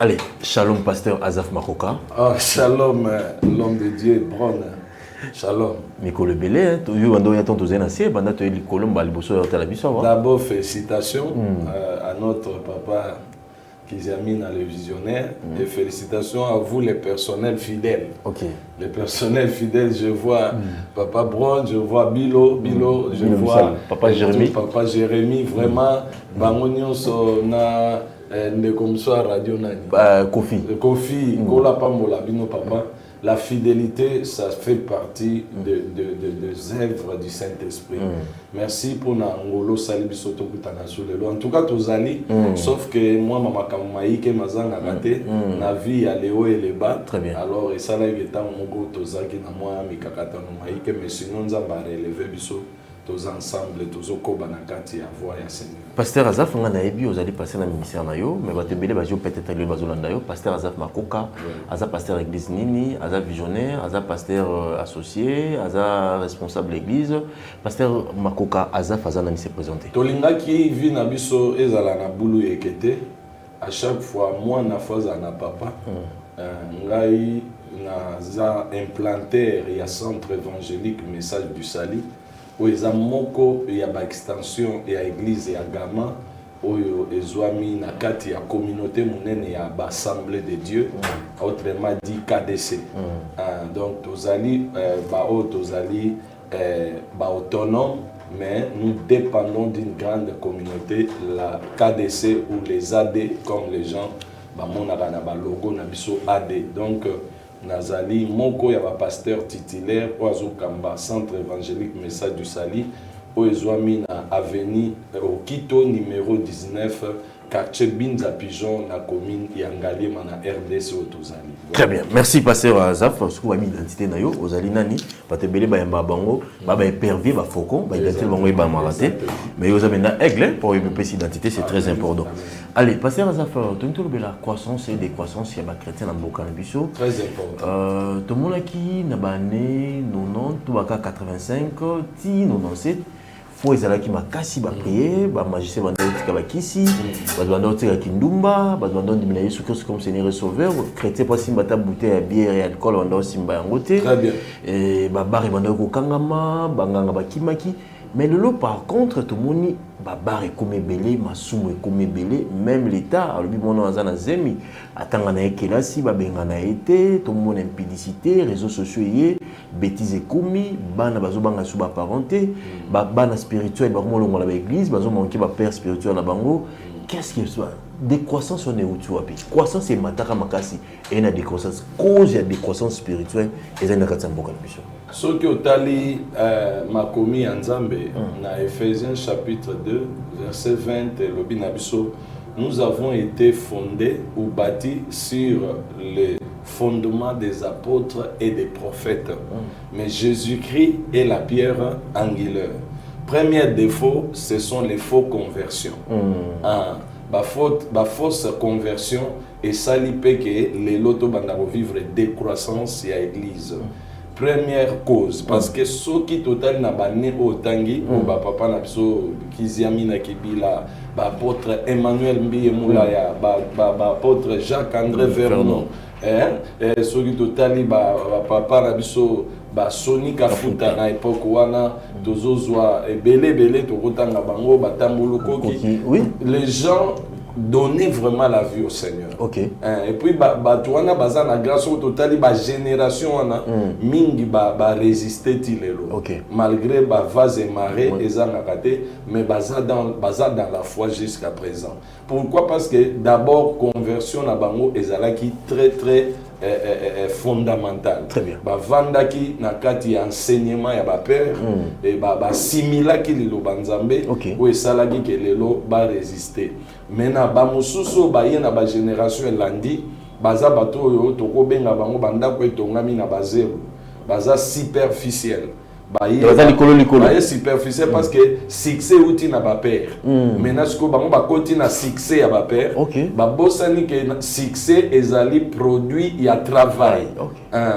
Allez, shalom, pasteur Azaf Makoka. Ah, shalom, l'homme de Dieu, Bron. Shalom. Mikolo Belé, tu as entendu ton tozen assez, banda tu es Colomba, le bosso de la biso. D'abord, félicitations à notre papa Kizamina, le visionnaire, et félicitations à vous, les personnels fidèles. Ok. Les personnels fidèles, je vois papa Bron, je vois Bilo, je vois papa Jérémy. Papa Jérémy, vraiment, Bangonion na ne comme ça radio nani. Kofi, Kola Pambola, Bino papa. La fidélité, ça fait partie des œuvres du Saint-Esprit. Merci pour Nangolo Salibisoto Kutanasule. En tout cas, Tozali, sauf que moi, Mama Kamaïke Mazanga raté, la vie à les hauts et les bas. Très bien. Alors, et ça là, il est en Mogo Tozaki, na moi, Mikakata Maïke, mais sinon, nous avons relevé Bisso. Tous ensemble, tous au Kobanakati à voir ya Seigneur. Pasteur Azaf, on a ébi, vous allez passer dans le ministère nayo, mais vous avez peut-être le Bazolanda yo. Pasteur Azaf Makoka, Azaf pasteur église Nini, Azaf visionnaire, Azaf pasteur associé, Azaf responsable l'église. Pasteur Makoka, Azaf Azanani s'est présenté. Tolinga qui vit na biso ezala na bulu ekete. À chaque fois, moi na faza na papa. Ngai na za implanter ya centre évangélique message du salut. Oeza moko ya ba extension ya église ya Gama oyo ezwami na kati ya communauté munene ya ba assemblée de Dieu, autrement dit KDC. Donc tozali tozali ba autonome, mais nous dépendons d'une grande communauté, la KDC ou les AD comme les gens ba monaka na ba logo na biso AD. Donc Nazali, moko ya ba pasteur titulaire, oazo kamba centre évangélique message du Sali, oezwami na avenue Okito numéro 19, quartier Binza Pigeon, na commune Yangali, na RDC Otozali. Très bien, merci pasteur Azaf, parce que vous avez identité na yo, Ozali nani, batebele ba yamba bango, ba épervier ba faucon, ba identité bango ba maraté, mais vous avez na aigle pour une petite identité, c'est très important. Allez, pasteur Azaf, tu as la croissance et décroissance, il y a des chrétiens dans le Bokanabisho. Très important. Tout le monde qui n'a pas né 90, tout le 85, 97. Faut ezala ki makasi ba prier, ba magicien banda utika ba kisi, ba banda utika kindumba, ba banda ndimina Yesu Christ comme Seigneur et Sauveur, chrétien pas simba ta bouteille à bière et alcool banda simba yangote. Très bien. Et ba bar banda ko kangama, banganga ba kimaki. Mais le lot par contre tout le monde babar et comme belé, masumu et comme belé, même l'État, alors lui mon azana zemi, atanga na ekelasi, ba benga na été, tout le monde impudicité, réseaux sociaux yé, bêtises et commis, bana bazo banga sous ba parenté, bana spirituel, ba mo la église, bazo manquer ba père spirituel na bango. Qu'est-ce qu'il soit décroissance on est où tu vois puis croissance c'est mataka makasi et na décroissance cause ya décroissance spirituelle et ça na katsamboka biso. Ce que Otali m'a commis en Zambé, dans Ephésiens chapitre 2, verset 20, le Binabiso, nous avons été fondés ou bâtis sur les fondements des apôtres et des prophètes. Mais Jésus-Christ est la pierre angulaire. Premier défaut, ce sont les faux conversions. Fausse conversion et ça li peut que les loto bandako vivre décroissance à l'église. Première cause, parce que ceux qui total na bané au tangi, ou ba papa na biso Kiziami na Kibila, ba apôtre Emmanuel Mbiye Moulaya, ba apôtre Jacques-André Vernon, ceux qui total ba papa na biso ba Soni Kafuta na époque wana tozozwa belé tokotanga bango batambulu koki. Oui. Les gens donner vraiment la vie au Seigneur. Ok. Et puis batuana baza na grâce au total ba génération wana mingi ba résister tilelo. Ok. Malgré ba vase et marée ezanga kate mais baza dans la foi jusqu'à présent. Pourquoi? Parce que d'abord conversion na bango ezalaki très fondamental. Très bien. Ba vandaki na kati ya enseignement ya ba père et ba similaki lilo banzambe ou esalaki ke lelo ba résister. Maintenant ba mususu ba ye na ba génération elandi baza bato yo toko benga bango bandako etongami na ba zéro baza superficiel superficiel parce que succès outil n'a pas peur. Maintenant ce que bango ba continue succès à pas peur. Ba bossani que succès ezali produit il y a travail.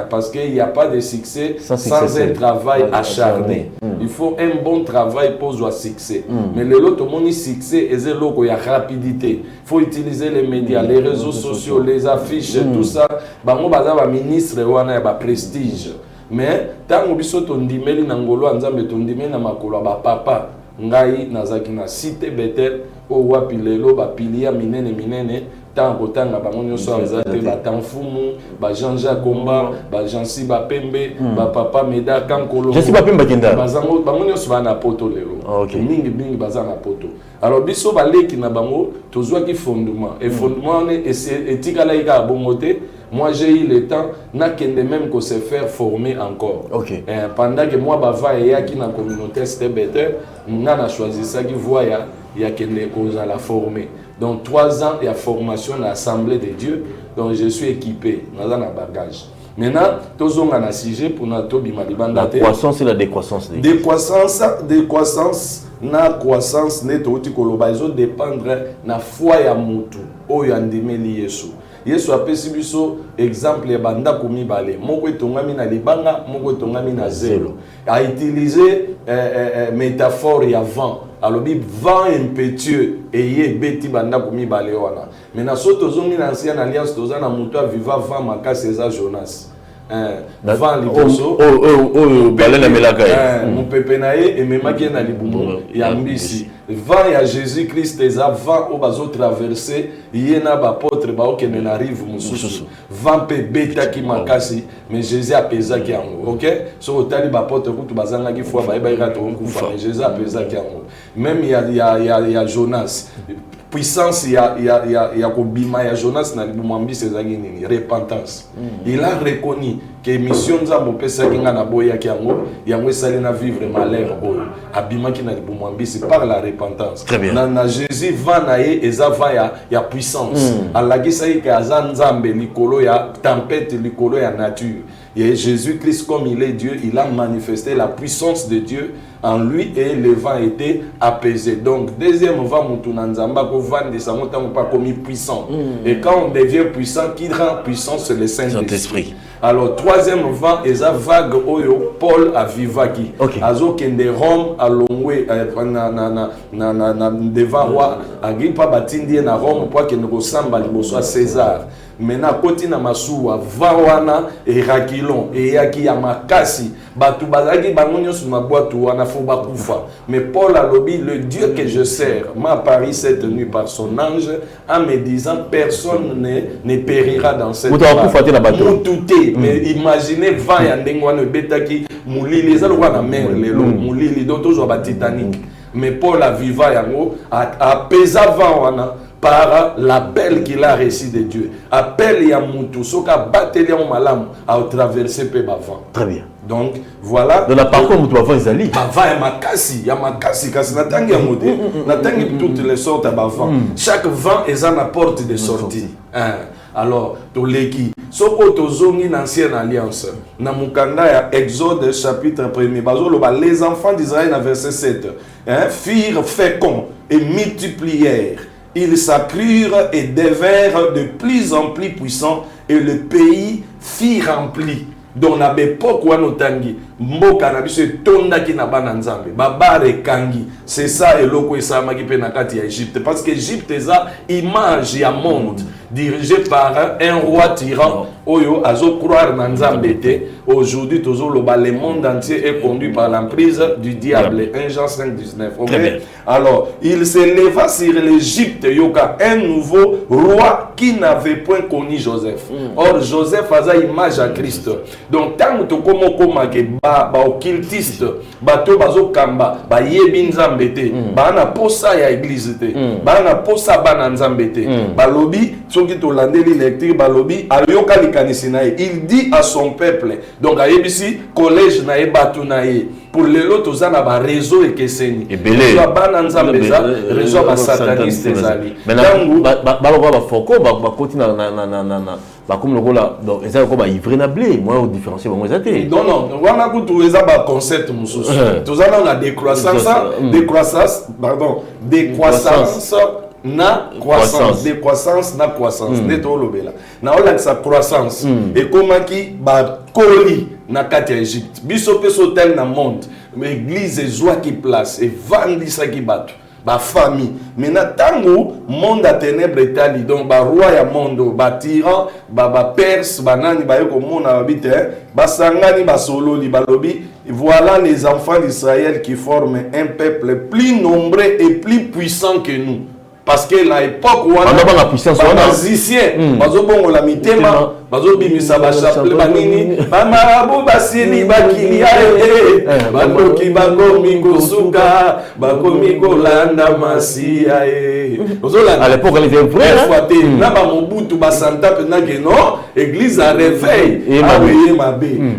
Parce qu'il n'y a pas de succès sans un travail acharné. Il faut un bon travail pour avoir succès. Mais le lot monde succès est il y a rapidité. Il faut utiliser les médias, les réseaux sociaux, les affiches, tout ça. Bango baza ba ministre wana ba prestige. Mais tant que biso tondimeli na ngolo nzambe tondimeli na makolo ba papa ngai nazaki na cité Bethel o wapi lelo ba pilia minene tant kotanga bango nyoso azate ba tanfumu ba Jean-Jacques Komba ba Jansi ba Pembe ba papa Meda Kankolo Jansi ba Pembe kinda bazango bango nyoso ba na poto lelo mingi baza na poto. Alors biso ba leki na bango tozwa ki fondement et fondement et tikala ika bongote. Moi, j'ai eu le temps, même que se faire former encore. Pendant que moi, je suis dans la communauté, c'était better. On a choisi ça qui voit, il y a quelqu'un qui a la former. Donc, 3 ans de formation dans l'Assemblée de Dieu. Donc, je suis équipé dans un bagage. Maintenant, tous on a un sujet pour notre la croissance et la décroissance. Décroissance, na croissance, net au tikoloba, ils ont dépendre de la foi ya mutu, o yandimeli Yesu. Yesu apesi biso exemple ya banda komi balé moko etongami na libanga moko etongami na zelo a utiliser métaphore ya vent alobi vent impétueux eye beti banda komi balé wana mais soto zongi na ancienne alliance tozana mutu aviva vent makasi eza Jonas vent liboso balé na melaka mon pepe na ye ememaki na libumu ya mbisi vent ya Jésus Christ eza vent o bazo traverser yena ba apôtre ba okene na rive mususu vent pe beta ki makasi mais Jésus apesa ki yango OK so otali ba apôtre kutu bazanga ki fois ba ira to kufa mais Jésus apesa ki yango même ya Jonas puissance ya kobima ya Jonas na libumambi sezangi nini repentance il a reconnu que mission nzambo pesa kinga na boya ki yango esali na vivre malheur oyo abima ki na libumambi c'est par la repentance na Jésus va na ye eza va ya puissance alagisa ke azanzambe likolo ya tempête likolo ya nature et Jésus-Christ comme il est Dieu il a manifesté la puissance de Dieu en lui et le vent était apaisé. Donc deuxième vent mutunanzamba ko vent de sango tango pas comme puissant. Et quand on devient puissant, qui rend puissant c'est le Saint-Esprit. Alors troisième vent eza vague oyo Paul avivaki. Azo kende Rome à Longwe na devant roi Agrippa batindi na Rome pour que nous samba liboso César. Maintenant côté na masuwa vawana erakilon eyaki ya makasi batu bazaki bangonyo sur ma boîte wana fo bakufa mais Paul a lobby le Dieu que je sers m'a apparu cette nuit par son ange en me disant personne ne périra dans cette nuit mais imaginez vent ya ndengwana betaki mulili za lokwa na mer lelo mulili donc toujours ba Titanic mais Paul a viva yango a pesa vent wana par l'appel qu'il a reçu de Dieu. Appel Yamutu, soka battelia malam à traverser pe bavant. Très bien. Donc voilà. Dans la parcours mutu bavant ezali. Bavant ya makasi kasi natangi ya mode. Natangi toutes les sortes bavant. Chaque vent est en porte de sortie. Alors toleki soko tozongi na ancienne alliance na mukanda ya Exode chapitre 1er bazolo ba les enfants d'Israël na verset 7 firent féconds et multiplièrent. Ils s'accrurent et devinrent de plus en plus puissants et le pays fit rempli. Donc na l'époque où on tangi mboka na biso tonda ki na bana nzambe babare kangi c'est ça et loko esa maki pe na kati ya Égypte parce que Égypte eza image ya monde dirigé par un roi tyran oyo azo croire na nzambe te aujourd'hui tozo loba le monde entier est conduit par l'emprise du diable 1 Jean 5:19 OK alors il se leva sur l'Égypte yoka un nouveau roi qui n'avait point connu Joseph or Joseph a image à Christ donc tant to koma ke ba occultiste bato bazo kamba ba yebi nzambe te ba na posa ya église te ba na posa bana nzambe te ba lobi soki to landeli lecture ba lobi ayoka likanisi na il dit à son peuple donc ayebisi collège na e batu na e pour les autres aux ana ba réseau et keseni ebele bana nzambe za réseau ba sataniste ezali maintenant ba foko ba koti na ba comme le gola donc ça ko ba ivrer na blé moi au différencier ba moi ça té non wana ku tu eza ba concept mususu tozana na décroissance na croissance na croissance neto lobela na ola sa croissance et comment qui ba koli na kati ya Égypte biso peso tel na monde l'église joie qui place et vandi ça qui bat ba famille maintenant tango monde à ténèbres etali donc ba roi ya monde ba tyran ba perse ba nani ba yoko mona babite ba sangani ba sololi ba lobi voilà les enfants d'Israël qui forment un peuple plus nombreux et plus puissant que nous. Parce que à l'époque où on a la puissance, les musiciens, bazobongo la mitema, bazobimisa ba chapelet banini, ba marabu basili bakili ae, bakoki bakomi kosuka, bakomi kolanda masia ae. À l'époque on était vrai. Na ba mobutu ba santa pena que non, église a réveil,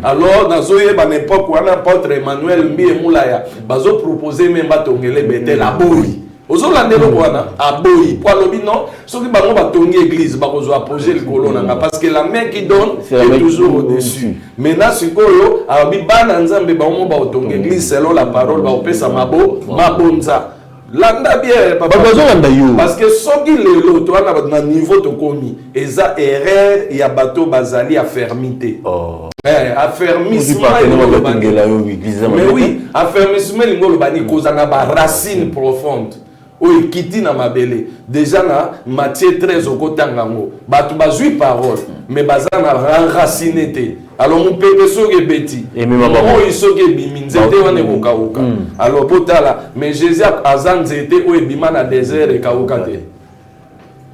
alors dans une époque où on a apôtre Emmanuel Miemulaya, bazo proposer même batongele bete la boui. Ozolandelo wana aboyi pour lobi non soki bango batongi église bakozo approcher le colon parce que la main qui donne est toujours au-dessus. Maintenant sikoyo abi bana nzambe bango ba otongi église selon la parole ba opesa mabonza landa bien papa parce que soki lelo to na niveau to komi eza erreur ya bato bazali affermité. Affermissement mais oui affermissement lingolo bani kozanga ba racine profonde. Oui, kiti na mabele. Déjà na Matthieu 13 au kotangango. Batu bazui parole, mais bazana enraciné te. Alors mon peuple soge beti. Et même maman il soge biminzete wane kokauka. Alors potala, mais Jésus azanzete o ebima na désert e kauka te.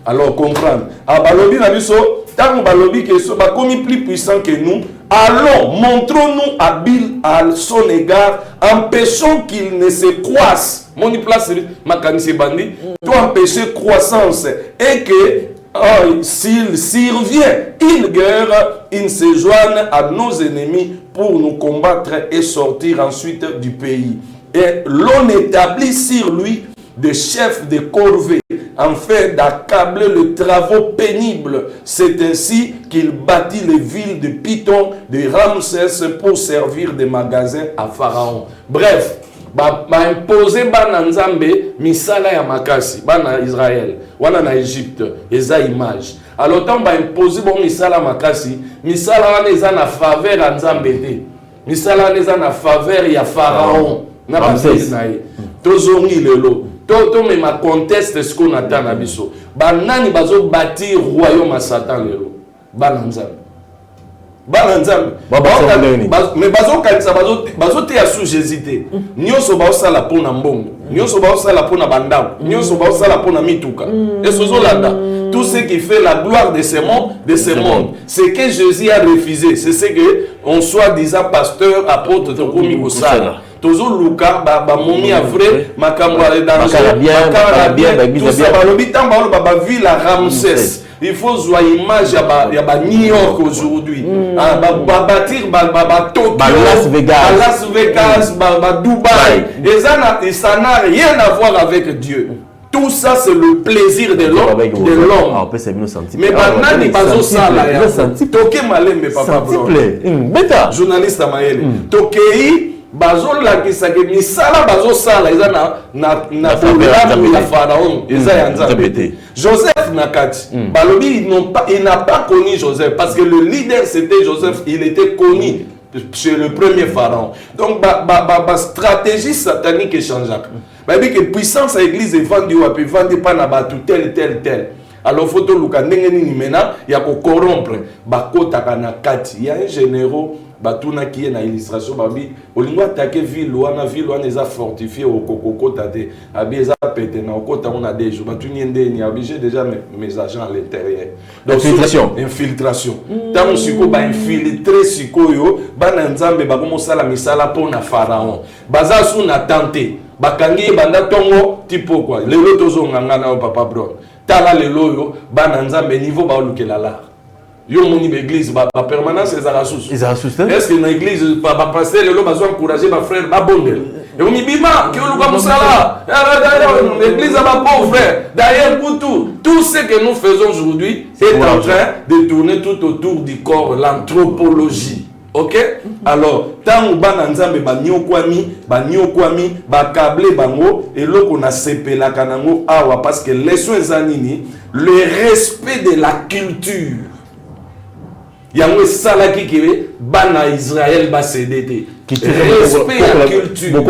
Alors comprendre. Ah balobi na biso, tant balobi que so ba komi plus puissant que nous. Allons, montrons-nous habiles à son égard, empêchons qu'il ne se croisse. Mon place, ma canisse bandit, tu empêcher croissance et que s'il survient une guerre, il se joigne à nos ennemis pour nous combattre et sortir ensuite du pays. Et l'on établit sur lui des chefs de corvée, afin d'accabler les travaux pénibles. C'est ainsi qu'il bâtit les villes de Python, de Ramsès pour servir de magasins à Pharaon. Bref, imposer bana nzambe misala ya makasi bana Israël wana na Égypte eza image. Alors tant ba imposer bon misala makasi misala wana eza na faveur ya nzambe te. Misala wana eza na faveur ya Pharaon na Ramsès na ye. Tozongi lelo to me ma conteste ce qu'on attend na biso banani bazo bâtir royaume à Satan lelo bana nzambe mais bazo kanisa bazo te ya sous Jésus te nyonso ba osala pona mbongo nyonso ba osala pona bandao nyonso ba osala pona mituka et sozolanda tout ce qui fait la gloire de ce monde ce que Jésus a refusé c'est ce que on soit disant pasteur apôtre tokomi kosala Tozo Luka, momi a vrai, makamwa danger, bien, tout ça, balobitan ba ville à Ramsès. Il faut voir image ya ba New York aujourd'hui. Bâtir Tokyo, Las Vegas, Dubaï. Et ça n'a rien à voir avec Dieu. Tout ça, c'est le plaisir de l'homme. Mais maintenant, il passe au salaire. Toké malem, mais papa blanc. Journaliste Amael. Toké. Bazola qui s'agit misala bazosala eza na programme ya Pharaon eza ya nzambe. Joseph Nakati balobi il n'a pas connu Joseph parce que le leader c'était Joseph, il était connu chez le premier Pharaon. Donc stratégie satanique est changeable. Bah dit que puissance à l'église est vendue ou puis vendue pas na batu tel. Alors photo luka ndenge nini mena ya ko corrompre bakota kana kati il y a un général batuna qui est na illustration babi olingo attaquer ville wana eza fortifié au kokoko tate abi eza pété na okota on a des jours batuni ndeni obligé déjà mes agents à l'intérieur donc infiltration tant siko ba infiltrer sikoyo bana nzambe ba komo sala misala pona Pharaon baza sous na tenter bakangi banda tongo tipo quoi lelo tozo nganga na papa bro tala lelo yo bana nzambe niveau ba lukela la Yo moni l'église ba permanence les arasous. Est-ce que dans l'église ba passer le besoin encourager ba frère ba bondel. Et on bima que le ba musala. L'église ba pauvre. D'ailleurs pour tout ce que nous faisons aujourd'hui est en train de tourner tout autour du corps, l'anthropologie. OK? Alors, tant bana nzambe ba nyokwami ba câblé bango et loko na sepela kanango awa parce que les soins zanini le respect de la culture. Yango salaki ki bana Israël ba cédé. Respect la culture.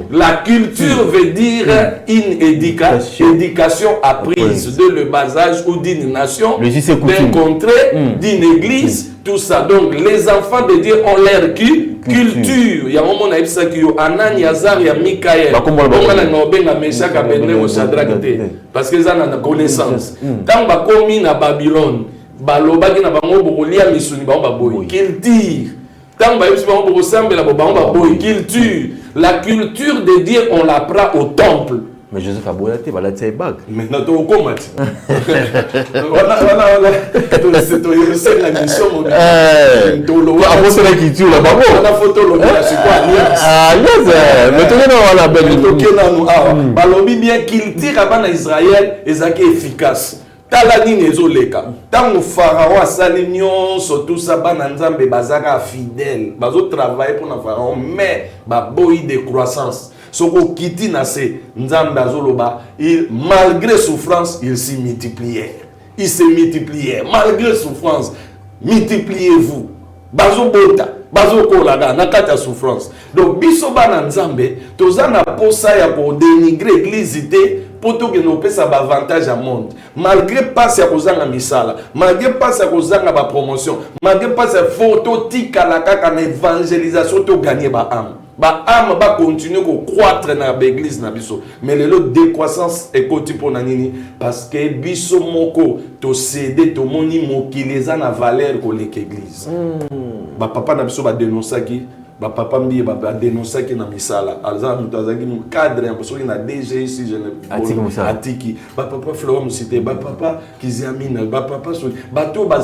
La culture veut dire une éducation apprise de le bas âge ou d'une nation, d'un contrée, d'une église, tout ça. Donc les enfants de Dieu ont leur culture. Il y a un moment où Anan, Yazar, il y a Mikaël. Parce que ça a une connaissance. Tant que tu as Babylone, balobaki na bango bokolia misuni bango baboyi culture tant ba yebisi bango bokosambela bango baboyi culture. La culture de Dieu on l'apprend au temple. Mais Joseph Aboyate va la tirer bague. Maintenant tu comment voilà c'est la mission mon tolo après c'est la culture là bas la photo lo la c'est quoi yes mais tu non la belle to nous balobi bien culture abana Israël ezaki efficace. Talani nezoleka tango pharaon asali nyonso tout ça bana nzambe bazaka fidèle bazo travailler pour na pharaon mais ba boyi de croissance soko kiti na se nzambe azoloba malgré souffrance il s'y multipliait malgré souffrance multipliez-vous bazo bota bazo kolaga na kata souffrance donc biso bana nzambe tozana posa ya ko dénigrer église té poto que nous pesa ba avantage à monde malgré pas ya kozanga misala malgré pas ya kozanga ba promotion malgré pas ya photo tika la kaka na évangélisation to gagner ba âme ba continuer ko croître na l'église na biso mais le décroissance est côté pour na nini parce que biso moko to céder to moni mokileza na valeur ko l'église ba papa na biso ba dénoncer qui ba papa mbi ba dénoncer qui na misala alza mutazaki mu cadre parce que na DG ici je ne atiki ba papa Florent Musité ba papa Kiziamina ba papa so ba to ba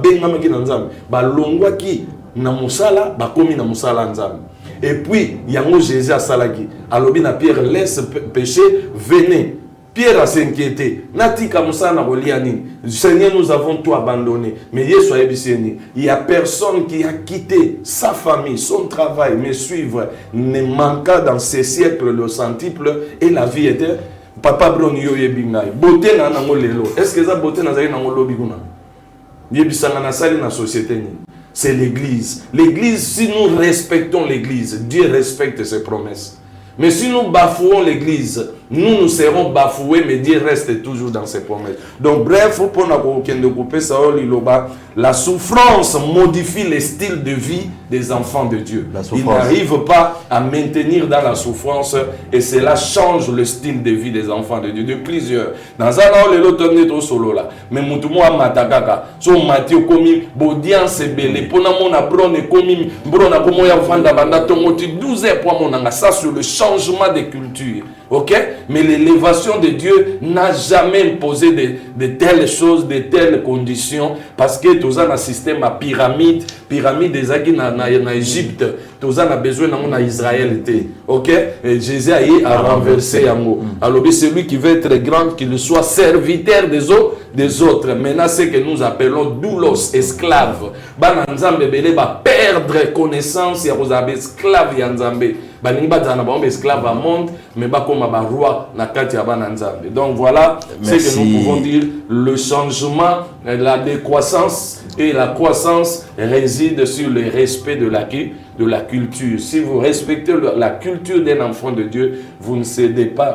benga maki na nzambe ba longwa ki na musala ba komi na musala nzambe et puis yango Jésus a salaki alobi na Pierre laisse pécher venez Pierre a s'inquiété. Natika Moussana Roliani. Seigneur, nous avons tout abandonné. Mais Yesu il y a personne qui a quitté sa famille, son travail, me suivre, ne manqua dans ces siècles le centuple et la vie était. Papa Broni yo yebingai. Beauté na nango lelo. Est-ce que ça beauté na zali nango lobi kuna? Yebisanga na sali na société ni. C'est l'église. L'église, si nous respectons l'église, Dieu respecte ses promesses. Mais si nous bafouons l'église, nous serons bafoués, mais Dieu reste toujours dans ses promesses. Donc, bref, pour la souffrance modifie le style de vie des enfants de Dieu. Ils n'arrivent pas à maintenir dans la souffrance et cela change le style de vie des enfants de Dieu. De plusieurs. Dans un an, le tourné trop solo là. Mais Moutoumou a matakaka. So Mathieu komi, bodian se belé. Pona mon abrone komi, brona komo ya vanda banda tomoti 12 heures pour mon anga. Ça sur le changement de culture. Ok? Mais l'élévation de Dieu n'a jamais imposé de telles choses, de telles conditions, parce que tous un système à pyramide des Agui en Égypte, tous a besoin en Israël. Ok? Et Jésus a renversé Yango. Alors celui qui veut être grand, qu'il soit serviteur des autres. Maintenant, c'est que nous appelons doulos, esclaves. Bananzambe bele ba perdre connaissance, ya rozabe esclave yanzambe. Baningi bazana ba esclave à monde, mais ba comme ba roi na kati ya bananzambe. Donc voilà ce que nous pouvons dire, le changement, la décroissance et la croissance réside sur le respect de la culture. Si vous respectez la culture d'un enfant de Dieu, vous ne céderez pas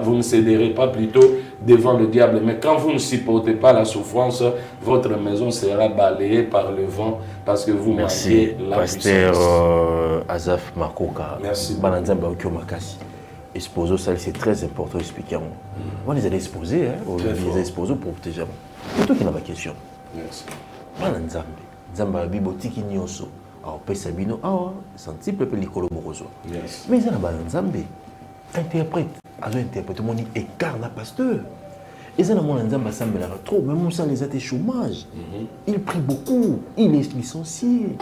plutôt devant le diable. Mais quand vous ne supportez pas la souffrance, votre maison sera balayée par le vent parce que vous manquez la Pasteur puissance. Azaf Makoka. Merci. Bananzamba Okyo Makasi. Exposer ça, c'est très important d'expliquer. On les a exposés, on les a exposés pour protéger. C'est toi qui n'as pas de question. Merci. Bananzambe. Zamba Bibotiki Nyoso. Alors, Pesabino, sensible peu l'icolo boroso. Mais il y a un bananzambe. Interprète. Alors, interprète, mon écart na pasteur. Et ça, trop. Même ça, les a chômage. Il prie beaucoup. Il est licencié.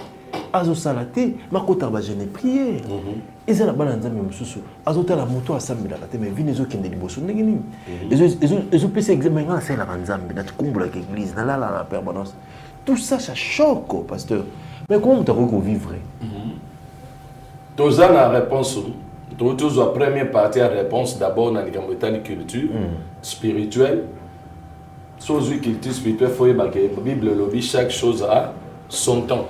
Azo salaté, ma kota ba je n'ai prié. Et ça, la balance, même sous. Azo ta la moto à Sambela, mais vine les autres qui ne débouchent pas. Ils ont pu s'examiner à la Ranzambe, dans le combo de l'église, dans la permanence. Tout ça, ça choque, pasteur. Mais comment tu as vivre? Tous la réponse. Tous la première partie à réponse d'abord dans la culture spirituelle. Sur la culture spirituelle, il faut que la Bible lobby chaque chose a son temps.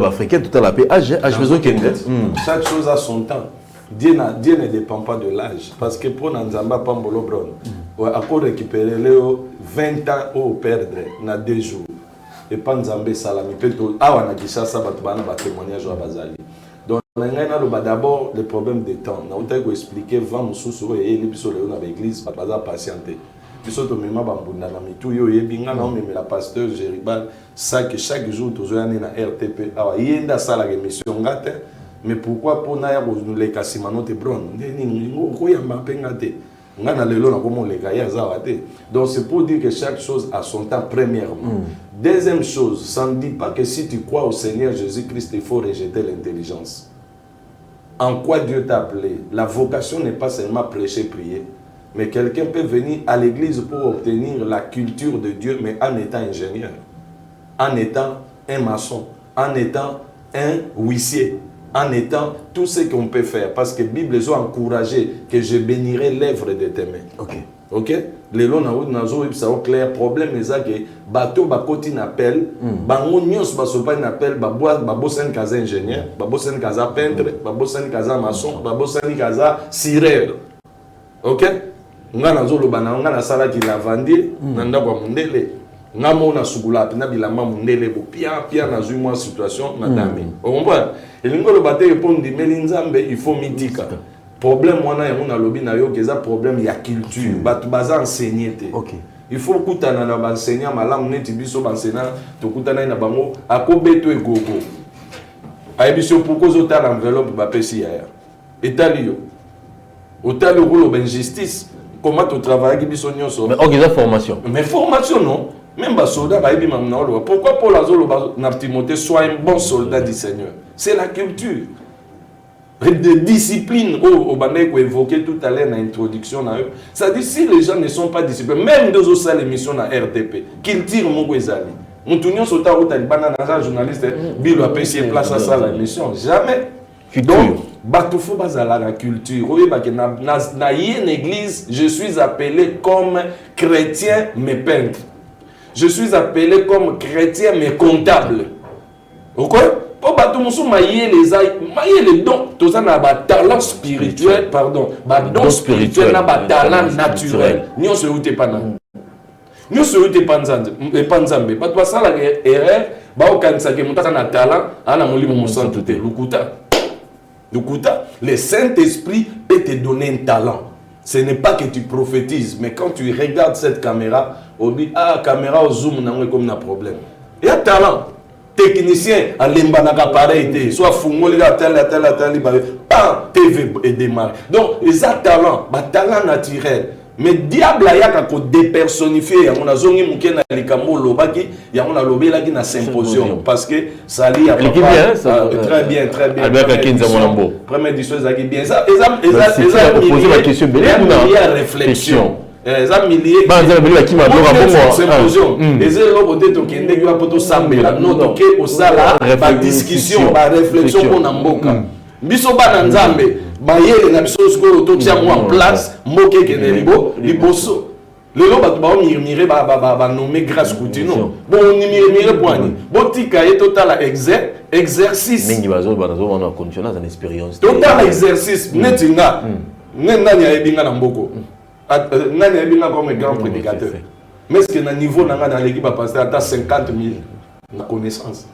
Africain, tout à la paix. Chaque chose a son temps. Dieu ne dépend pas de l'âge. Parce que pour Nanzamba Pambolo Bron, à quoi récupérer 20 ans au perdre dans 2 jours. Et pas Nzambé Salami. Ah, on a dit ça, ça va te témoignage à Bazali. Donc, on a d'abord le problème de temps. On a expliqué 20 moussous et les bisous dans l'église, pas patienter. Bisous to mema bambunda na mitu yo yebinga na memela pasteur Jéribal chaque jour tous na RTP awa yenda sala émission ngate mais pourquoi pour na ya nous les kasimano te bron ndeni ngo yamba pengate ngana lelo na komo les gaya zawate. Donc c'est pour dire que chaque chose a son temps premièrement. Deuxième chose, ça ne dit pas que si tu crois au Seigneur Jésus-Christ il faut rejeter l'intelligence. En quoi Dieu t'a appelé? La vocation n'est pas seulement prêcher, prier. Mais quelqu'un peut venir à l'église pour obtenir la culture de Dieu, mais en étant ingénieur, en étant un maçon, en étant un huissier, en étant tout ce qu'on peut faire. Parce que la Bible a encouragé que je bénirai l'œuvre de tes mains. Ok? Les lois sont clairs. Problème est que bateau bakoti n'appelle, bango nyos basopa n'appelle, babosen kaza ingénieur, babosen kaza peintre, babosen kaza maçon, babosen kaza sireur. Ok? Ngana zolo bana ngana sala ki lavandi nanda kwa mundele ngamo na sugula pina bilamba mundele bo pia na zui moi situation madame on comprend elingo lo bate répondre meli nzambe il faut mitika problème wana ya mona lobi na yo keza problème ya culture batu baza enseigner te il faut kutana na ba enseignant malamu neti biso ba enseignant to kutana na bango akobeto egogo ayebiso pourquoi zota l'enveloppe ba pesi ya etalio autant le rôle d'injustice. Comment tu travailles avec Bisson? Mais organiser formation. Mais formation non. Même les soldats, pourquoi Paul Azolo Timothée soit un bon soldat du Seigneur? C'est la culture. De discipline, au bandé qu'on évoquait tout à l'heure dans l'introduction, ça dit si les gens ne sont pas disciplinés, même deux autres salles émissions dans RTP, qu'ils tirent mon Gwezali. Nous tournions sur ta route à un journaliste, Bill a payé place à ça l'émission. Jamais. Donc, Batoufou Bazala la culture. Dans une église, je suis appelé comme chrétien mais peintre. Je suis appelé comme chrétien mais comptable. Ok? Pour Batoumoussou mailler les dons. Tout ça n'a pas talent spirituel, pardon. Don spirituel n'a pas talent naturel. Ni on se route pas nan. Ni on se route pas nzambe. Pas toi ça la erreur. Ba o kanisa ke mutasa na talent, ana molimo mosantu te. Lukuta, le Saint-Esprit peut te donner un talent. Ce n'est pas que tu prophétises, mais quand tu regardes cette caméra, on dit ah caméra au zoom n'a comme un problème. Il y a talent. Technicien à l'embanaka pareil, soit fungoli à tel, pas TV et démarre. Donc, ils ont talent naturel. Mais diable a yaka dépersonnifié on a zongi mukena likambo lobaki ya on a lobela qui na symposium parce que ça lie à très bien Albert Kakinza Molambo première édition ça qui bien ça poser la question il y a réflexion ça milliers qui m'a symposium les autres côté to kende qui va poto sambela non to ke au sala ba discussion ba réflexion pour namboka biso bana nzambe bayele na biso skolo to tia moi en place moke ke nelibo liboso lelo batu ba murmurer ba nommer grâce Coutinho bon on murmurer poani botika et total exercice ningi bazo banazo wana conditionnage en expérience total exercice netinga nani ayebinga na mboko nani ayebinga comme grand prédicateur mais ce que na niveau nanga dans l'équipe a passé à 50 000 na connaissance.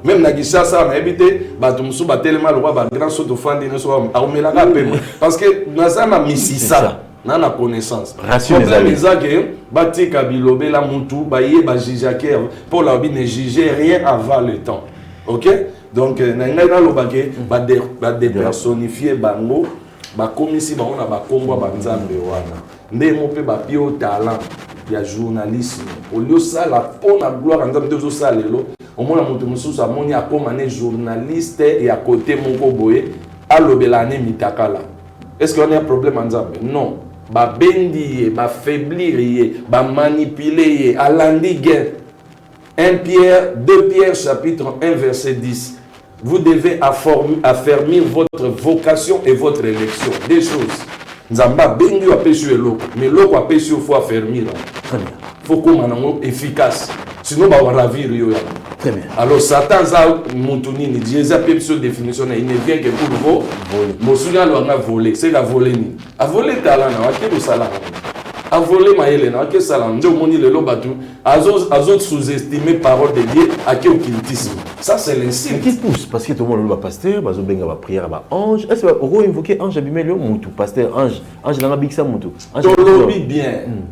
Même na Gishasa na évité batumsu batelema le roi ba grand saut de fandi ne soit aomelaka pe parce que naza na misisa na connaissance problème ezake batika bilobe la mutu baye ba jijaker pour la ne juger rien avant le temps. OK? Donc na ngai na lobake ba dépersonnifier bango bakomisi bango na bakombo banzambe wana nde mo pe bapie au talent ya journalisme olio sala pona gloire nzambe te ozosala lelo omona moto mosusu amoni akoma ne journaliste ya côté moko boye alobela ne mitakala. Est-ce qu'on a un problème en Zambie? Non. Ba bendi, ba faiblir, ba manipuler, alandi gain. 1 Pierre, 2 Pierre chapitre 1 verset 10. Vous devez affermir votre vocation et votre élection. Des choses. Nzamba bengi wa pesu eloko, mais loko wa pesu faut affermir. Très bien. Faut qu'on manango efficace. Sinon ba ravir yo ya. Très bien. Alors Satan za mutunini Dieu a pris cette définition il ne vient que pour voler. Mosunya lo nga voler, c'est la voler ni. A voler talent na wa ke sala. A voler maele na wa ke sala. Ndio moni le lo batu azot sous-estimer parole de Dieu à qui occultisme. Ça c'est l'insigne. Qui pousse parce que tout le monde va pasteur, bazo benga ba prière ba ange. Est-ce que on invoquer ange abimelo mutu pasteur ange na bikisa mutu.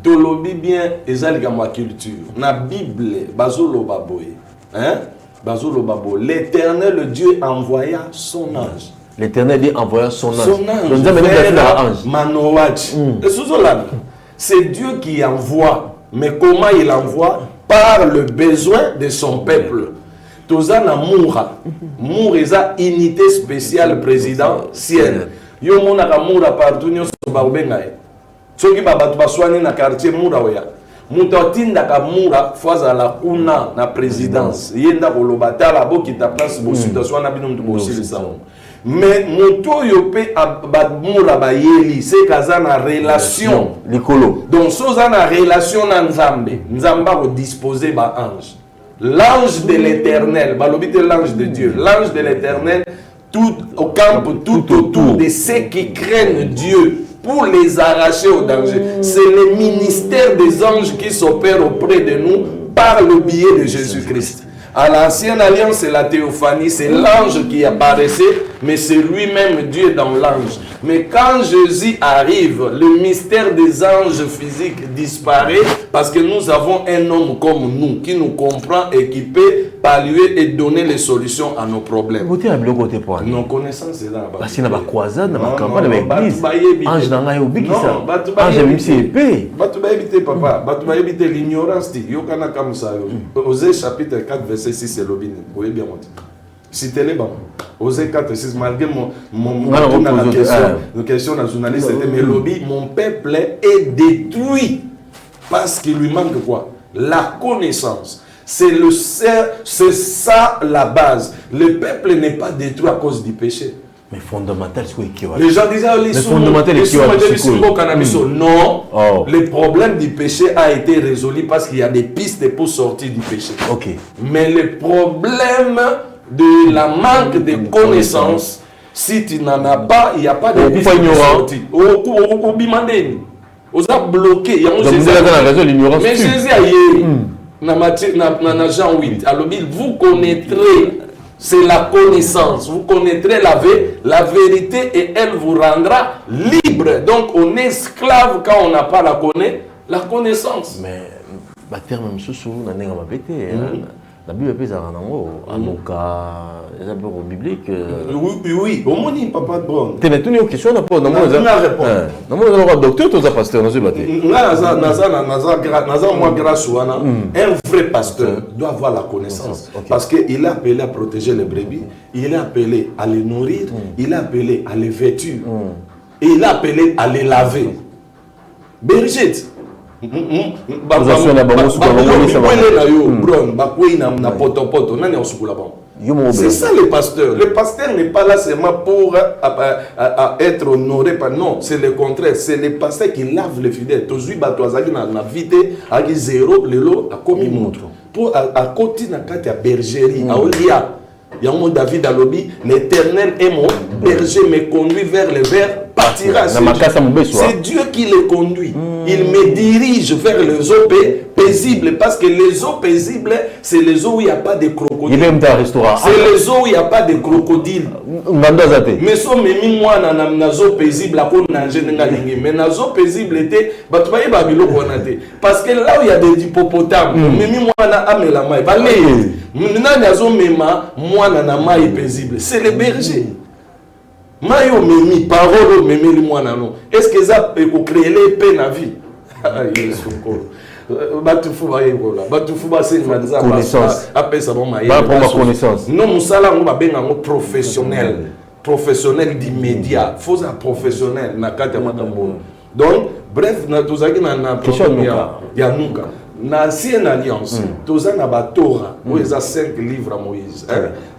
Tolobi bien ezali kama culture. Na Bible bazo lo baboye. Hein? L'Éternel Dieu envoya son ange. L'Éternel Dieu envoya son ange. Son ange. C'est Dieu qui envoie. Mais comment il envoie? Par le besoin de son peuple. Tozan Moura. Moura est une unité spéciale présidentielle. Yo monaka Moura partout nyoso ba ubengaye. Soki ba batu baswani na quartier Moura oya. Mutatinda kamura faza la kuna na présidence yenda kolobata la boki ta place bo situation na bino mtu bosi le salon mais moto yope abamura ba yeli c'est kaza na relation likolo donc soza na relation na nzamba ko disposer ba ange l'ange de l'Éternel balobite l'ange de Dieu l'ange de l'Éternel tout au camp tout autour de ceux qui craignent Dieu pour les arracher au danger. C'est le ministère des anges qui s'opère auprès de nous par le biais de Jésus-Christ. À l'ancienne alliance, c'est la théophanie, c'est l'ange qui apparaissait, mais c'est lui-même Dieu dans l'ange. Mais quand Jésus arrive, le mystère des anges physiques disparaît parce que nous avons un homme comme nous qui nous comprend et qui peut pallier et donner les solutions à nos problèmes. Nos connaissances, c'est là. Parce qu'il y a des croisades, des campagnes, des églises. Ange dans la Yobi qui ça. Ange même si épée. Papa, l'ignorance dit. Yokana comme ça. Osée chapitre 4 verset 6 c'est l'obine. Vous voyez bien monter. Citez-les bon. Osée 4 6 malgré la question d'un journaliste c'était mais lobby mon peuple est détruit parce qu'il lui manque quoi? La connaissance. C'est ça la base. Le peuple n'est pas détruit à cause du péché. Mais fondamental, c'est quoi? Les gens disaient non, le problème du péché a été résolu parce qu'il y a des pistes pour sortir du péché. Okay. Mais le problème de la manque de connaissances, si tu n'en as pas, il n'y a pas de piste pour sortir. On a bloqué. Mais Jésus a dit, dans Jean 8, alors vous connaîtrez. C'est la connaissance. Vous connaîtrez la vérité et elle vous rendra libre. Donc on est esclave quand on n'a pas la connaissance. Mais le terme la Bible est en cas biblique. Oui, au moins papa bon. Tu as une question à poser. Docteur, tu as pasteur dans ce bâtiment. Un vrai pasteur doit avoir la connaissance. Parce qu'il est appelé à protéger les brebis, il est appelé à les nourrir, il est appelé à les vêtir, et il est appelé à les laver. Brigitte. C'est ça le pasteur. Le pasteur n'est pas là seulement pour être honoré. Non, c'est le contraire. C'est le pasteur qui lave les fidèles. Pour à côté de la bergerie, David a lobby, l'Éternel est mon berger, me conduit vers les verts pâtirages. C'est Dieu qui les conduit. Il me dirige vers les eaux paisibles parce que les eaux paisibles, c'est les eaux où il n'y a pas de crocodiles. C'est les eaux où il n'y a pas de crocodiles. Mais si on moi dans les eaux paisibles, mais dans les eaux paisibles, parce que là où il y a des hippopotames, c'est le berger. Mayo memi, parole memi li mwana non. Est-ce que ça peut créer les peines à vie? Connaissance. Non, musala on va bien en professionnel, professionnel d'immédiat. Faut un professionnel na kata matambo. Donc bref, na tozaki na problème ya nuka. Na ancienne alliance, toza na ba Torah, où il y a 5 livres à Moïse.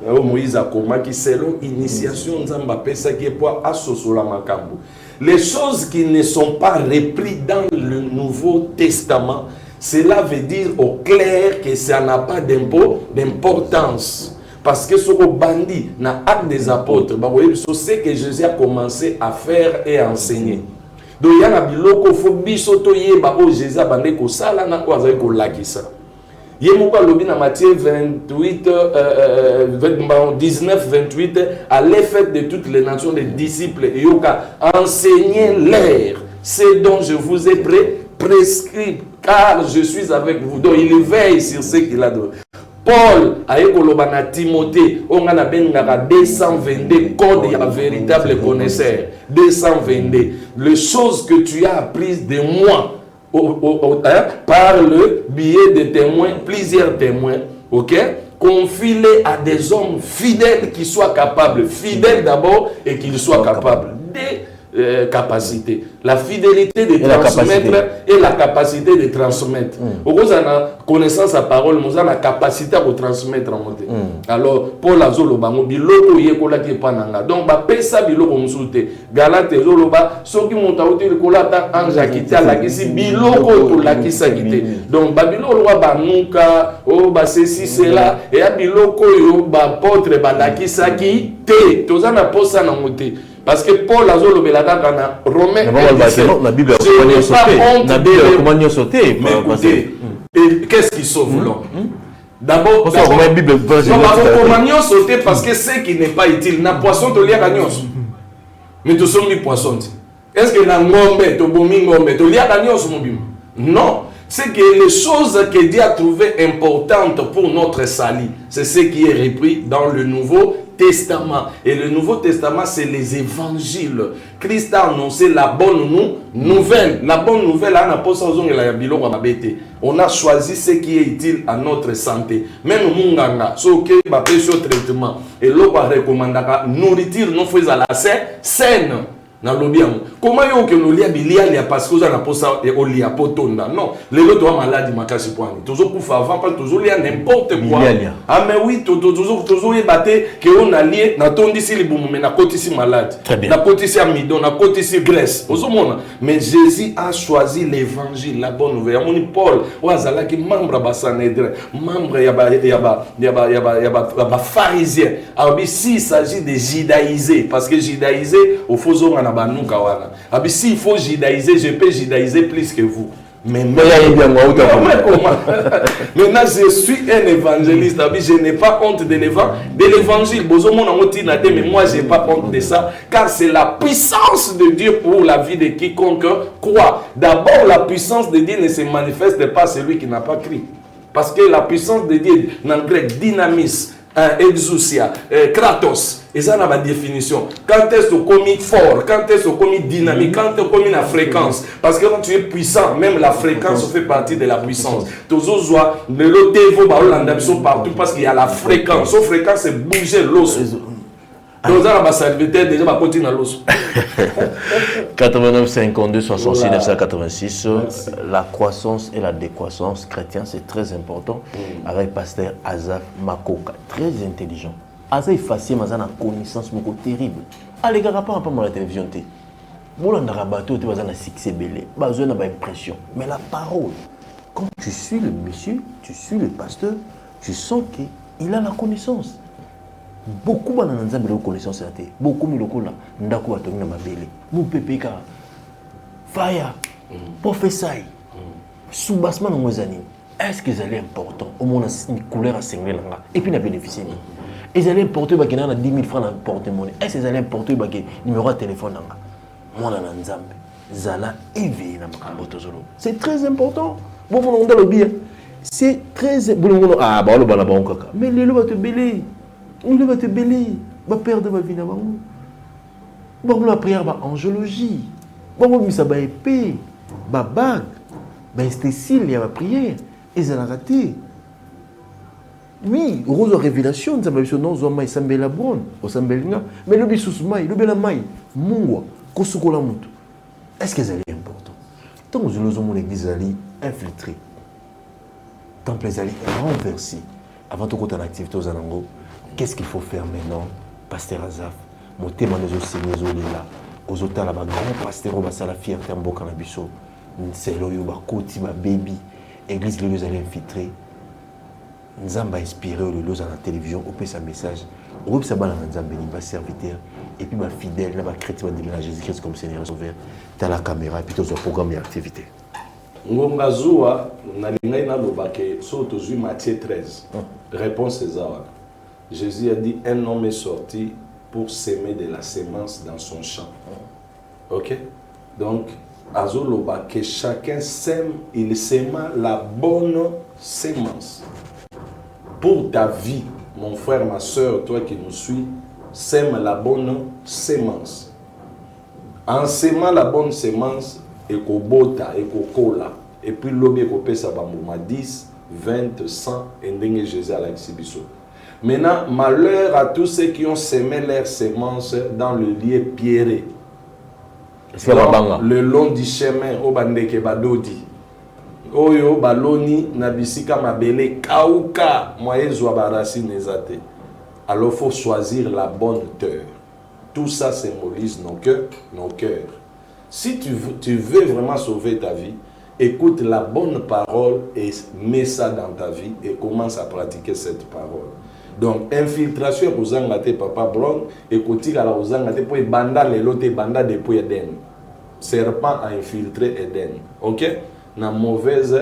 Moïse a commis selon initiation nzamba pesa qui est pour asosola makambo. Les choses qui ne sont pas reprises dans le Nouveau Testament, cela veut dire au clair que ça n'a pas d'importance. Parce que ce que bandit dans l'acte des apôtres, c'est que Jésus a commencé à faire et à enseigner. Donc il y a des gens qui font des choses que Jésus a bandé ko sala na ko azali ko lakisa. Yemuka lobi na Matthieu 28, 19, 28, à l'effet de toutes les nations des disciples, yoka enseignez l'air, c'est dont je vous ai prescrit, car je suis avec vous. Donc il veille sur ce qu'il a donné. Paul a écoloba na Timothée, on a bengaka 222 code ya véritable connaisseur, 222 les choses que tu as apprises de moi. Par le biais de témoins, plusieurs témoins, ok, confie-les à des hommes fidèles qui soient capables, fidèles d'abord et qu'ils soient capables des capacités. La fidélité de transmettre et la capacité de transmettre. Au cause de la connaissance à parole, nous avons la capacité à transmettre en monté. Alors, pour la zolo bango biloko yekola ki pananga. Donc ba pesa biloko msute. Galate zolo ba soki monta uti kola ta anja kiti ala kisi biloko to la kisa kite. Donc ba biloko wa banuka o ba ceci cela et a biloko yo ba potre ba la kisa ki te. Tozana posa na monté. Parce que Paul a zolo belaka kana Romain. La Bible comment sauter. Mais écoutez, qu'est-ce qui sauve l'homme? D'abord, comment sauter parce que ce qui n'est pas utile, na poisson to lia gagnos. Mais tu sommes des poissons. Est-ce que na ngombe to bomi ngombe to lia gagnos mobim? Non. C'est que les choses que Dieu a trouvées importantes pour notre salut, c'est ce qui est repris dans le Nouveau Testament. Et le Nouveau Testament, c'est les évangiles. Christ a annoncé la bonne nouvelle. La bonne nouvelle, on a choisi ce qui est utile à notre santé. Même Munganga, ce qui est sur traitement. Et l'eau va recommander nourriture, non faisons à la saine. Comment est-ce que nous lions parce que nous avons posa et au lia potonda? Non, les autres ont maladie makasi poani. Toujours pour faire avant, toujours lié n'importe quoi. Ah mais oui, toujours ébatté que on a lié na tondi si les boum mais na côté si malade. Na côté si amidon, na côté si graisse. Mais Jésus a choisi l'évangile, la bonne nouvelle. Mon Paul, ouazala qui membre basanedre, membre yaba pharisien. Alors si il s'agit de judaïser, parce que judaïser au faux s'il faut judaïser, je peux judaïser plus que vous. Mais maintenant, je suis un évangéliste. Je n'ai pas honte de l'évangile. Mais moi, je n'ai pas honte de ça. Car c'est la puissance de Dieu pour la vie de quiconque croit. D'abord, la puissance de Dieu ne se manifeste pas celui qui n'a pas cru. Parce que la puissance de Dieu, en grec, dynamis, exousia, kratos. Et ça, on a ma définition. Quand est-ce qu'on commis fort, quand est-ce qu'on commis dynamique, quand est-ce qu'on commis la fréquence. Parce que quand tu es puissant, même la fréquence fait partie de la puissance. Toujours joie, le loté vaut partout parce qu'il y a la fréquence. La fréquence, c'est bouger l'os. Donc, ça, on a serviteur déjà, on va continuer à l'os. 89, 52, 66, 986. La croissance et la décroissance chrétienne, c'est très important. Avec pasteur Azaf Makoka, très intelligent. Azaf facile, mais une connaissance terrible. Allez, gars, pas la télévision. Moi, on a rabattu, tu vas un succès belé, besoin d'une impression. Mais la parole, quand tu suis le monsieur, tu suis le pasteur, tu sens qu'il a la connaissance. Beaucoup de connaissances, beaucoup de connaissances, ndako atomina mabele, mon PPK, fire, professeur, soubassement dans mes années. Est-ce que c'est important au moins une couleur à singler là et puis na bénéficier ni. Et c'est important parce qu'il y a 10 000 francs dans porte-monnaie. Est-ce que c'est important parce que numéro de téléphone là. Moi na nzambe, zala éveillé na makambo tozolo. C'est très important. Bon on a le bien. C'est très bon ah ba lo bana ba kaka. Mais les lo va te belé. Il va te belé, va perdre ma vie. Bon, la prière, bah, angiologie. Bon, ça va épée, bah, bague, bah, esthécile, il y a la prière. Et ça l'a raté. Oui, rose révélation, ça m'a dit non, Zoma, il semble la bonne, au semble mais le bisous maï, le bel maï, mungwa, kosukola mutu. Est-ce que c'est important? Tant que nous avons l'église infiltrée, temple les renversé, avant tout côté en activité aux Anango, qu'est-ce qu'il faut faire maintenant, Pasteur Azaf, mon thème des autres seigneurs là, aux autres là-bas, grand pasteur, on va la fierté en boca na biso, c'est là où va côté ma baby, église les allait infiltrer. Nous avons inspiré le lot à la télévision, on peut sa message, on peut savoir que nous avons serviteur, et puis fidèle, nous avons chrétien de Jésus-Christ comme Seigneur Sauveur, tu as la caméra, et puis tu as un programme et activité. Ngonga Zoua, nalingai na lobake, surtout Matthieu 13. Réponse c'est ça. Jésus a dit un homme est sorti pour s'aimer de la sémence dans son champ. Ok? Donc, Azo lobake, chacun sème, il sème la bonne sémence. Pour ta vie, mon frère, ma soeur, toi qui nous suis, sème la bonne sémence. En sémant la bonne sémence, et qu'on bota, et qu'on cola, et puis l'obé qu'on paie ça, 10, 20, 100, et n'engue Jésus à l'exhibition. Maintenant, malheur à tous ceux qui ont sémé leurs semences dans le lieu pierré. Le long du chemin, au bandeke badodi. Oyo baloni nabisika mabele kauka moyezo barasi nezate. Alors faut choisir la bonne terre. Tout ça symbolise nos cœurs. Si tu veux vraiment sauver ta vie, écoute la bonne parole et mets ça dans ta vie et commence à pratiquer cette parole. Donc infiltration aux angate papa blond, écoutez la aux angate pour banda les lots banda depuis Eden. Serpent a infiltré Eden. OK? Na mauvaise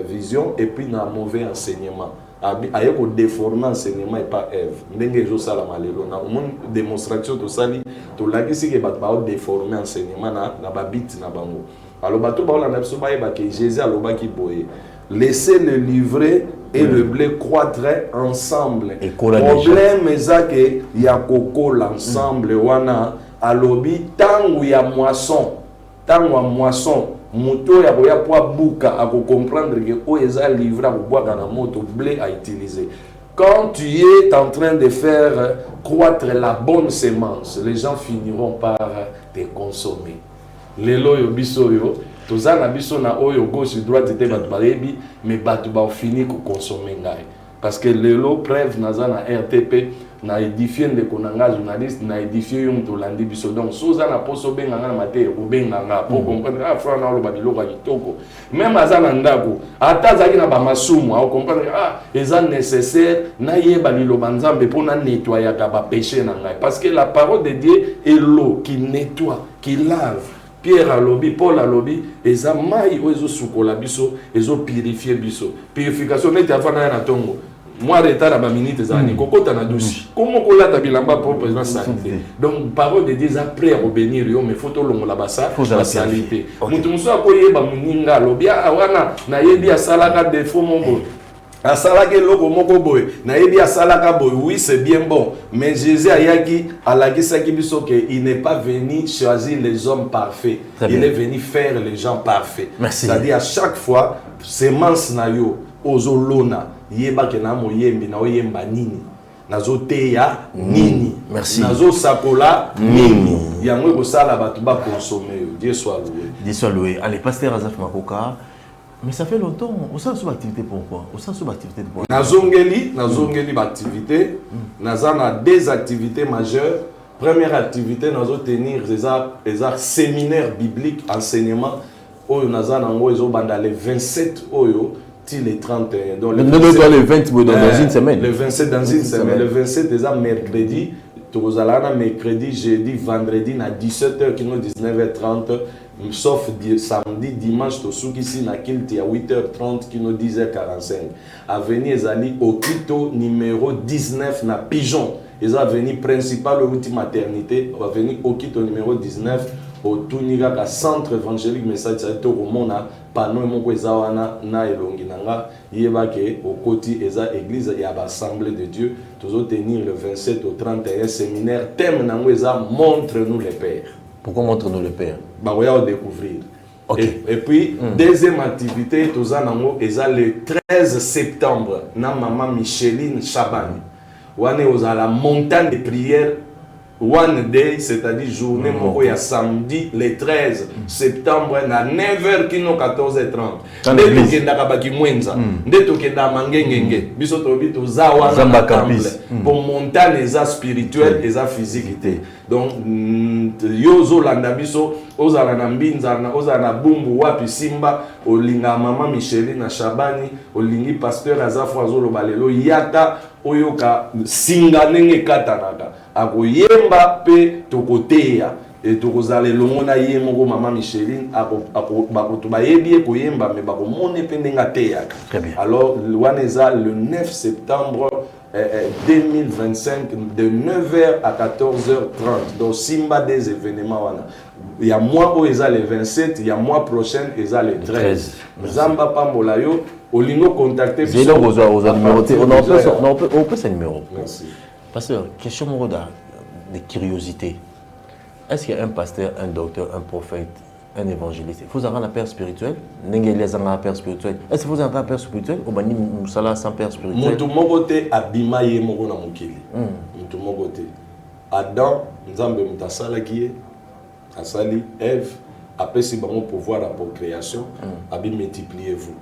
vision et puis na mauvais enseignement. Aye ko déformer enseignement et pas Ève. Ndenge zo sala malelo na mon démonstration to sali to lagisi ke bat ba déformer enseignement na ba bit na bango. Alors bato ba na biso ba yeba ke Jésus aloba ki boye. Laissez le livret et le blé croître ensemble. Problème ezake ya koko l'ensemble wana alobi tangu ya moisson. Tangu ya moisson moto ya boya pour buka à comprendre que o eza livré à boire dans la moto blé à utiliser. Quand tu es en train de faire croître la bonne semence, les gens finiront par te consommer. Lelo yo biso yo toza na biso na oyo gauche droite te bat barebi mais bat ba fini ko consommer ngai parce que lelo preuve naza na RTP na édifier de konanga journaliste na édifier yom to landi biso donc soza na poso benga na mate ko benga nga pour comprendre ah frère na lo babilo ka kitoko même azana ndako atazaki na ba masumu a comprendre ah eza nécessaire na yeba lilo banzambe pour na nettoyer ka ba péché na ngai parce que la parole de Dieu est l'eau qui nettoie qui lave. Pierre a lobby, Paul a lobby, et ça maille ou ezo sukola biso, ezo purifier biso. Purification n'est pas na tongo. Moi retard à ma minute zani, koko ta na douche. Comment kola ta bilamba pour président sanité. Donc parole de Dieu après à bénir yo mais photo longo la basa la salité. Mutu muso akoye ba muninga lobby awana na yebi asalaka défaut mon asalaka loko moko boy na yebi asalaka boy oui c'est bien bon mais Jésus ayaki alakisaki biso que il n'est pas venu choisir les hommes parfaits. Il est venu faire les gens parfaits. C'est-à-dire à chaque fois semence na yo ozolona yeba ke na moyembi na oyemba nini nazo teya nini nazo sakola nini yango ko sala batu ba consommer. Dieu soit loué. Dieu soit loué. Allez pasteur Azaf Makoka. Mais ça fait longtemps, on sent sur l'activité pourquoi? On sent sur l'activité pourquoi? Nazongeli l'activité, nazana deux activités majeures. Première activité, nous allons tenir des séminaires bibliques, enseignement. Oyo nazana ngo ezo banda le 27 oyo ti le 31. Donc le 20 dans une semaine. Le 27 dans une semaine. Le 27 déjà mercredi, tozalana mercredi, jeudi, vendredi na 17h kino 19h30. Sauf samedi, dimanche, tout ce qui est à 8h30, qui nous 10h45. Avenue Ezali, Okito, numéro 19, na Pigeon. Ils ont avenue principale, outil maternité. Avenue Okito, numéro 19, otunika ka centre évangélique message ça to komona panneau moko ezawana na elongi nanga yeba ke okoti eza église ya l'assemblée de Dieu toujours tenir le 27 au 31 séminaire thème nango eza montre-nous les pères. Pourquoi montre-nous le père? Bah on va découvrir. Okay. Et puis deuxième activité tout ça nango eza le 13 septembre na maman Micheline Chabani. Wane oza la montagne de prière one day, c'est-à-dire journée moko ya samedi le 13 septembre na 9h kino 14h30. Nde tokendaka baki mwenza, nde tokenda mangengenge. Biso tobi toza wana na temple. Pour montagne eza spirituel, eza physique te. Donc yo zolanda biso ozala na mbinza na ozala na bumbu wapi simba olinga mama Micheline na Chabani olingi pasteur azafo azoloba lelo yata oyoka singa nenge katanaka akoyemba pe tokoteya et tokozala elongo na ye moko mama Micheline bakoto bayebi koyemba me bakomone pe ndenga teyaka. Alors wana eza le 9 septembre 2025 de 9h à 14h30. Donc simba des événements wana. Il y a mois où ils ont les 27, il y a mois prochain ils ont les 13. Zamba Pambola yo, olingo contacter. On peut ce numéro. Merci. Pasteur, question de curiosité. Est-ce qu'il y a un pasteur, un docteur, un prophète, un évangéliste? Il faut avoir un père spirituel. Est-ce qu'il faut avoir un père spirituel ou bien Moussala sans père spirituel? Mutu mogote abima ye moko na mokili. Mutu mogote. Adam, Nzambe mutasala kiye. Asali, Ève, après si bon pouvoir la procréation, abi multipliez-vous.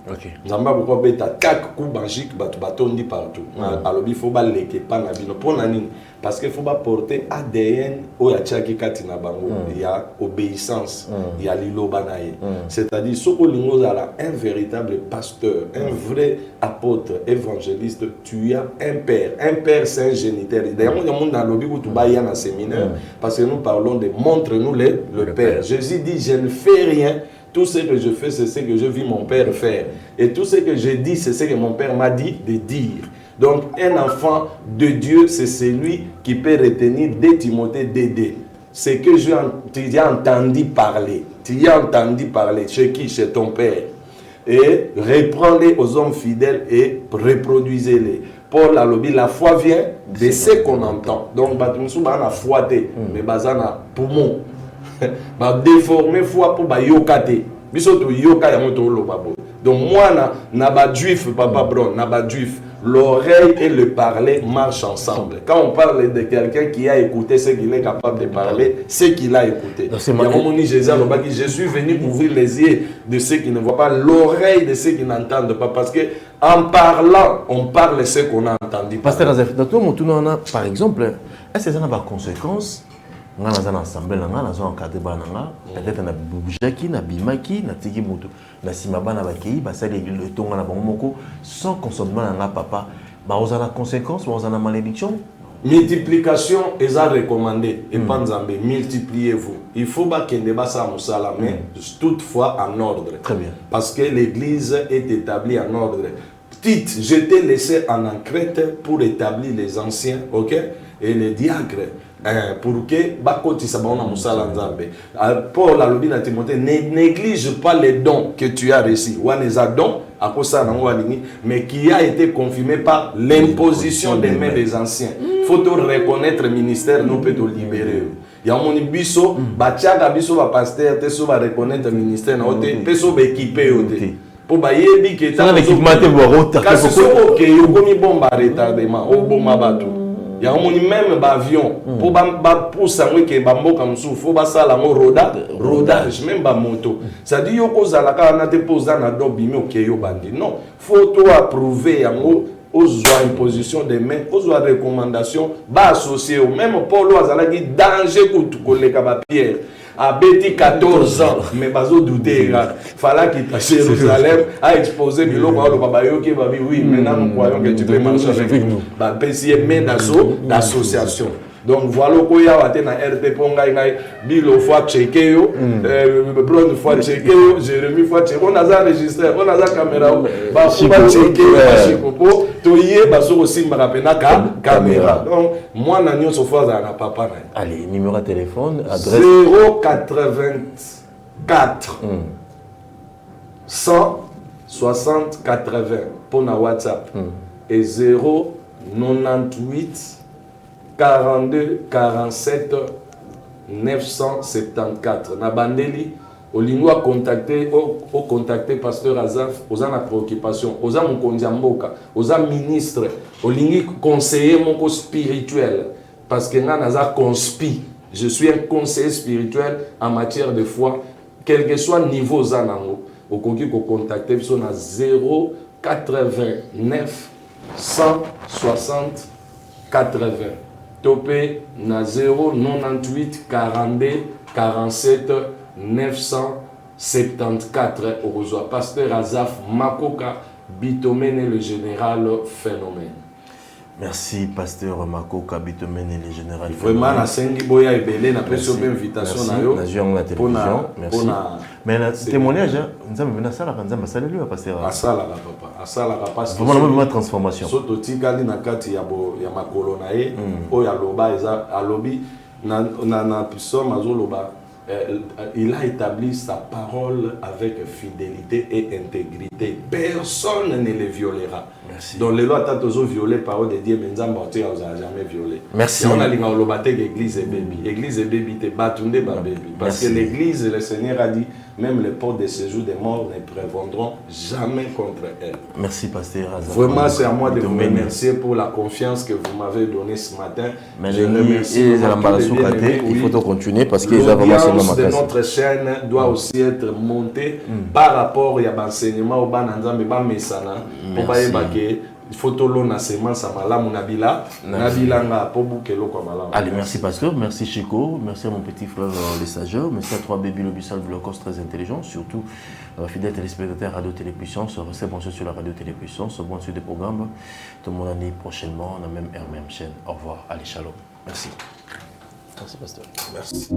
Nzamba pourquoi beta tak coup magique batondi partout. Alors il faut pas leke pas na bino pour nani parce qu'il faut pas porter ADN au ya tchaki katina bango, il y a obéissance, il y a liloba nae. C'est-à-dire soko lingo zala un véritable pasteur, un vrai apôtre, évangéliste, tu as un père c'est un géniteur. D'ailleurs il y a monde dans lobby où tu vas y a un séminaire parce que nous parlons de montre-nous le père. Jésus dit je ne fais rien. Tout ce que je fais, c'est ce que je vis mon père faire. Et tout ce que je dis, c'est ce que mon père m'a dit de dire. Donc, un enfant de Dieu, c'est celui qui peut retenir dès Timothée Dédé. C'est que tu as entendu parler. Tu as entendu parler. Chez qui? Chez ton père. Et reprends-les aux hommes fidèles et reproduisez-les. Paul a lobby, la foi vient de ce qu'on entend. Donc, Batumsou, on a foi, mais bazana poumon. Ba déformer foi pour ba yokate biso to yoka ya moto lo babo. Donc moi na ba juif papa bro na ba juif l'oreille et le parler marchent ensemble. Quand on parle de quelqu'un qui a écouté ce qu'il est capable de parler, ce qu'il a écouté. Je suis venu ouvrir les yeux de ceux qui ne voient pas, l'oreille de ceux qui n'entendent pas, parce que en parlant, on parle ce qu'on a entendu. Pasteur Azef, par exemple, est-ce que ça n'a pas de conséquences? Nga na zana assemblée nga na zona encadré bana nga peut-être na boujaki na bimaki na tiki mutu na sima bana bakei basali le tonga na bango moko sans consommement na papa ba ozana conséquence ba ozana malédiction. Multiplication est à recommander et pas Nzambe multipliez-vous. Il faut pas qu'il ne passe à Moussala mais toutefois en ordre. Très bien. Parce que l'église est établie en ordre. Tite, je t'ai laissé en Crète pour établir les anciens, ok, et les diacres. Pour que bakoti sabona musala nzambe. Paul a lobby na Timothée, ne néglige pas les dons que tu as reçus. Waneza don à cause ça mais qui a été confirmé par l'imposition des mains des anciens. Faut te reconnaître le ministère, nous peut te libérer. Il y a mon biso, bachaka biso ba pasteur, te so ba reconnaître le ministère na ote, peso ba équiper ote. Pour ba yebi que ta équipement te borota. Kasi so que yo komi bomba retardement, o bomba bato. Il y a même avion pour pousser que bamboka musu faut basala mo rodage même ba moto ça dit yo kozala ka na te posa na dobi mi okeyo bandi non faut toi approuver yango aux imposition des mains aux recommandation ba associé au même Paul azala ki danger pour koleka ba pierre à Betty 14 ans mais bazo douter fallait qu'il passe Jérusalem a exposé biloko au baba yoki babi oui maintenant nous croyons que tu peux marcher avec nous ba PCM d'association Donc voilà quoi ya waté na RP ponga ngai bilo fois checké yo blonde fois checké yo Jérémy fois checké on a ça enregistré on a ça caméra ba fois checké chikopo to yé ba so aussi marapena caméra donc moi na nyo so fois na papa na allez numéro de téléphone adresse 084 160 80 pour na WhatsApp et 098 42 47 974. Na bandeli olingo a contacter au contacter pasteur Azaf aux en préoccupation aux en mboka aux en ministre olingi conseiller mon spirituel parce que nga naza conspi je suis un conseiller spirituel en matière de foi quel que soit niveau zanango au congi ko contacter biso na 089 160 80 topé na 098 42 47 974 au pasteur Azaf Makoka Bitomene le général phénomène. Merci pasteur Makoka Bitomene le général vraiment na sengi boya ebele na peso pe invitation na yo na jong la télévision merci mais le témoignage nzambe mena sala kanzamba sala lui pasteur asala la papa asala la pasteur vraiment transformation soto tikali na kati ya makolo na ye o ya loba eza alobi na piso mazoloba il a établi sa parole avec fidélité et intégrité. Personne ne le violera. Merci. Donc les lois ont violé la parole de Dieu, mais Nzambe n'a jamais violé. Merci. On a dit l'église est baby. L'église est baby, t'es batundé par baby. Parce que l'église, le Seigneur a dit, même les portes de séjour des morts ne prévendront jamais contre elle. Merci, pasteur Azaf. Vraiment, c'est à moi de vous remercier pour la confiance que vous m'avez donnée ce matin. Mais je remercie il faut continuer parce que l'audience de notre chaîne doit aussi être montée par rapport à l'enseignement au Bananzambe Bamesana pour que photo na semence malamu nabila nga pour bouquelo kwa malamu. Allez, merci pasteur, merci Chico, merci à mon petit frère les sageurs, merci à toi Baby Lobissal Blocos très intelligent, surtout fidèle téléspectateur Radio Télépuissance, restez branchés sur la Radio Télépuissance, bon sur des programmes, tout le monde année prochainement, on a même heure, même chaîne. Au revoir, allez, shalom. Merci. Merci pasteur. Merci.